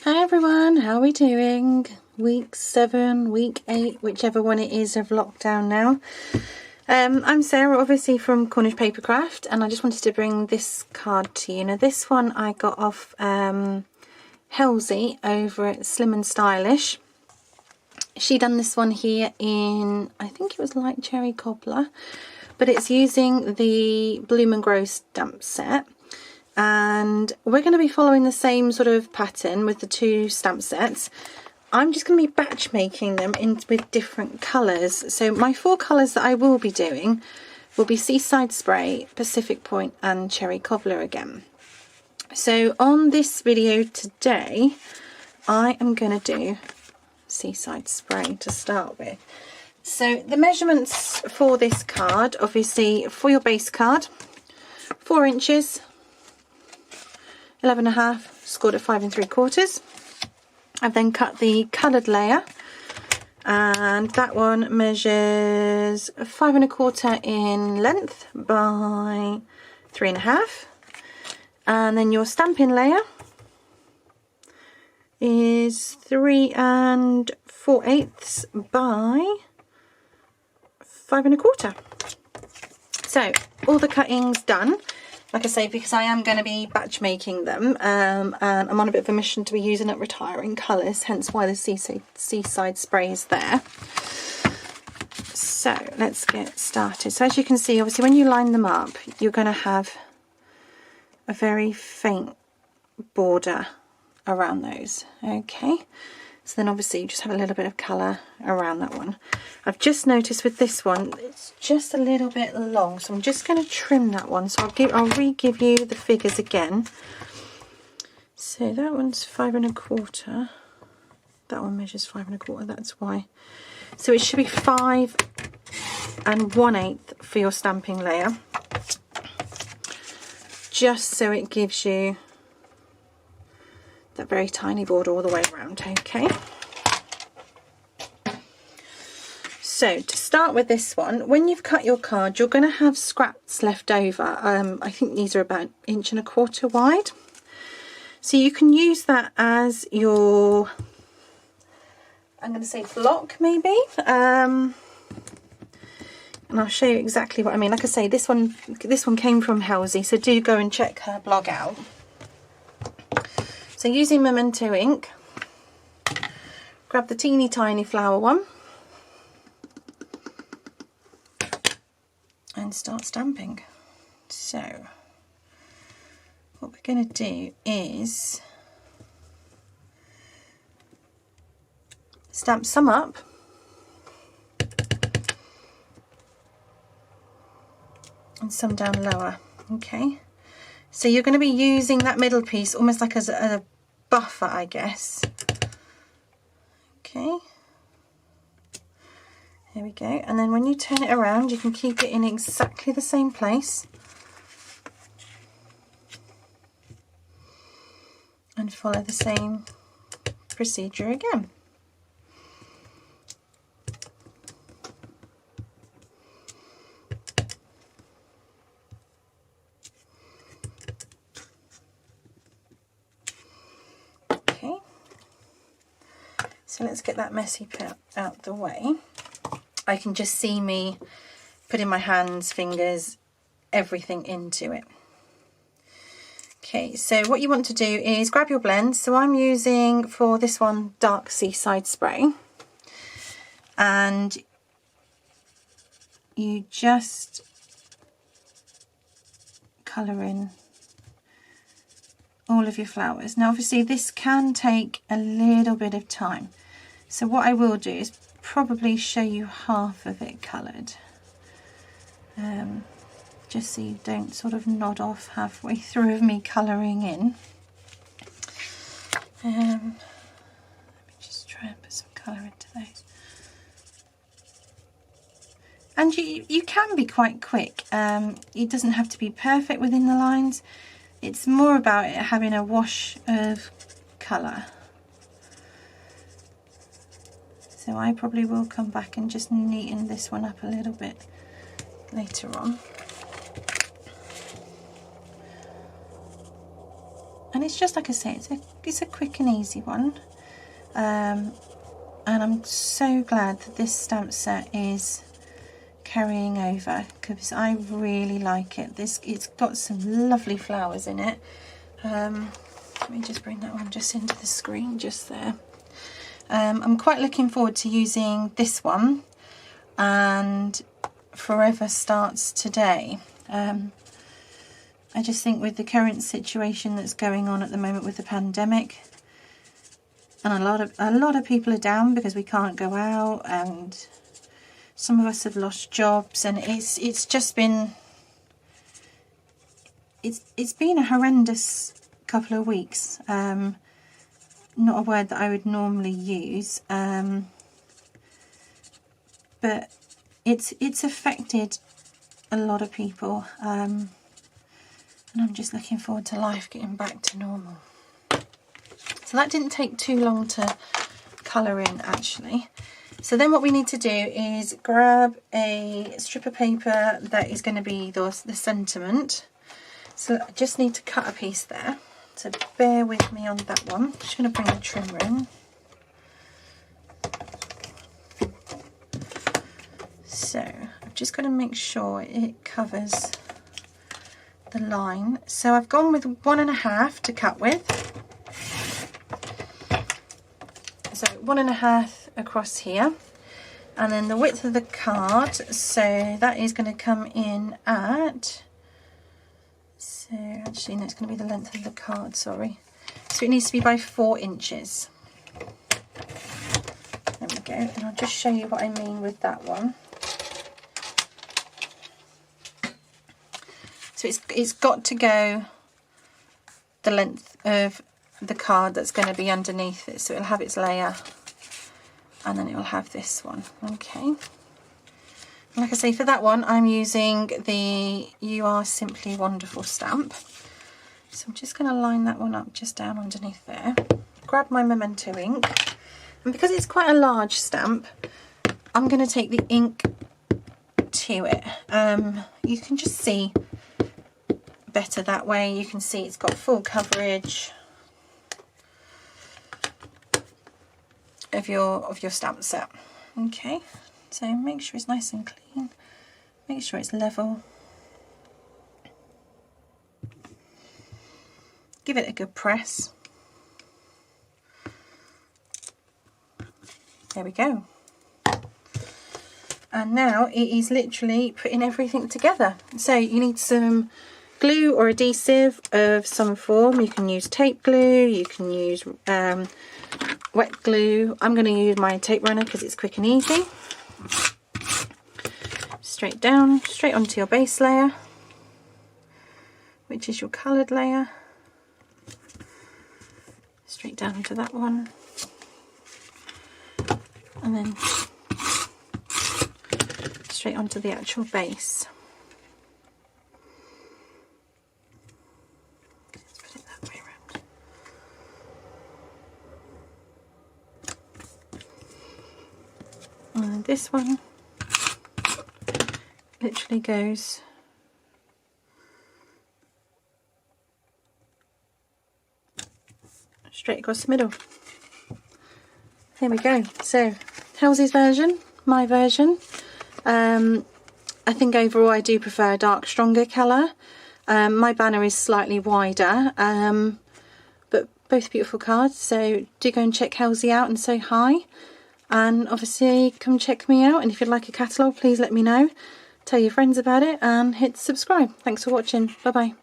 Hi everyone, how are we doing? Week 7, week 8, whichever one it is of lockdown now. I'm Sarah, obviously from Cornish Papercraft, and I just wanted to bring this card to you. Now this one I got off Halsey over at Slim and Stylish. She done this one here in, I think it was Light Cherry Cobbler, but it's using the Bloom and Grow stamp set. And we're going to be following the same sort of pattern with the two stamp sets. I'm just going to be batch making them with different colours. So my 4 colours that I will be doing will be Seaside Spray, Pacific Point and Cherry Cobbler again. So on this video today I am going to do Seaside Spray to start with. So the measurements for this card, obviously for your base card, 4 inches, 11.5, scored at 5 3/4. I've then cut the coloured layer, and that one measures 5 1/4 in length by 3.5. And then your Stampin layer is 3 4/8 by 5 1/4. So all the cutting's done. Like I say, because I am going to be batch making them, and I'm on a bit of a mission to be using up retiring colours, hence why the Seaside Spray is there. So let's get started. So as you can see, obviously when you line them up, you're going to have a very faint border around those. Okay, so then obviously you just have a little bit of colour around that one. I've just noticed with this one, it's just a little bit long, so I'm just going to trim that one. So I'll re-give you the figures again. So that one's 5 1/4. That one measures 5 1/4, that's why. So it should be 5 1/8 for your stamping layer. Just so it gives you that very tiny border all the way around, okay? So to start with this one, when you've cut your card, you're going to have scraps left over. I think these are about 1 1/4 wide. So you can use that as your, I'm going to say block maybe. And I'll show you exactly what I mean. Like I say, this one came from Halsey, so do go and check her blog out. So using Memento ink, grab the teeny tiny flower one and start stamping. So what we're going to do is stamp some up and some down lower. Okay, so you're going to be using that middle piece almost like as a buffer, I guess. Okay, there we go. And then when you turn it around, you can keep it in exactly the same place and follow the same procedure again. So let's get that messy bit out the way. I can just see me putting my hands, fingers, everything into it. Okay, so what you want to do is grab your blend. So I'm using for this one dark Seaside Spray, and you just colour in all of your flowers. Now obviously this can take a little bit of time, so what I will do is probably show you half of it coloured, just so you don't sort of nod off halfway through of me colouring in. Let me just try and put some colour into those. And you can be quite quick. It doesn't have to be perfect within the lines. It's more about it having a wash of colour. So I probably will come back and just neaten this one up a little bit later on. And and it's just like I say, it's a quick and easy one. And I'm so glad that this stamp set is carrying over, because I really like it. It's got some lovely flowers in it. Let me just bring that one just into the screen just there. I'm quite looking forward to using this one and Forever Starts Today. I just think with the current situation that's going on at the moment with the pandemic, and a lot of people are down because we can't go out, and some of us have lost jobs, and it's just been it's been a horrendous couple of weeks. Not a word that I would normally use, but it's affected a lot of people, and I'm just looking forward to life getting back to normal. So that didn't take too long to colour in, actually. So then what we need to do is grab a strip of paper that is going to be the sentiment. So I just need to cut a piece there. So bear with me on that one. I'm just going to bring the trimmer in. So I've just got to make sure it covers the line. So I've gone with 1.5 to cut with. So 1.5 across here. And then the width of the card, so that is going to come in at, so actually no, it's going to be the length of the card, sorry. So it needs to be by 4 inches. There we go, and I'll just show you what I mean with that one. So it's got to go the length of the card that's going to be underneath it, so it'll have its layer, and then it will have this one. Okay, like I say, for that one I'm using the You Are Simply Wonderful stamp, so I'm just going to line that one up just down underneath there, grab my Memento ink, and because it's quite a large stamp I'm going to take the ink to it. You can just see better that way. You can see it's got full coverage of your stamp set. Okay, so make sure it's nice and clean, make sure it's level, give it a good press. There we go. And now it is literally putting everything together. So you need some glue or adhesive of some form. You can use tape glue, you can use wet glue. I'm going to use my tape runner because it's quick and easy. Straight down, straight onto your base layer, which is your coloured layer. Straight down into that one. And then straight onto the actual base. Let's put it that way around. And this one literally goes straight across the middle. There we go. So Halsey's version, my version. I think overall I do prefer a dark, stronger colour. My banner is slightly wider, but both beautiful cards, so do go and check Halsey out and say hi. And obviously come check me out, and if you'd like a catalogue please let me know. Tell your friends about it and hit subscribe. Thanks for watching. Bye bye.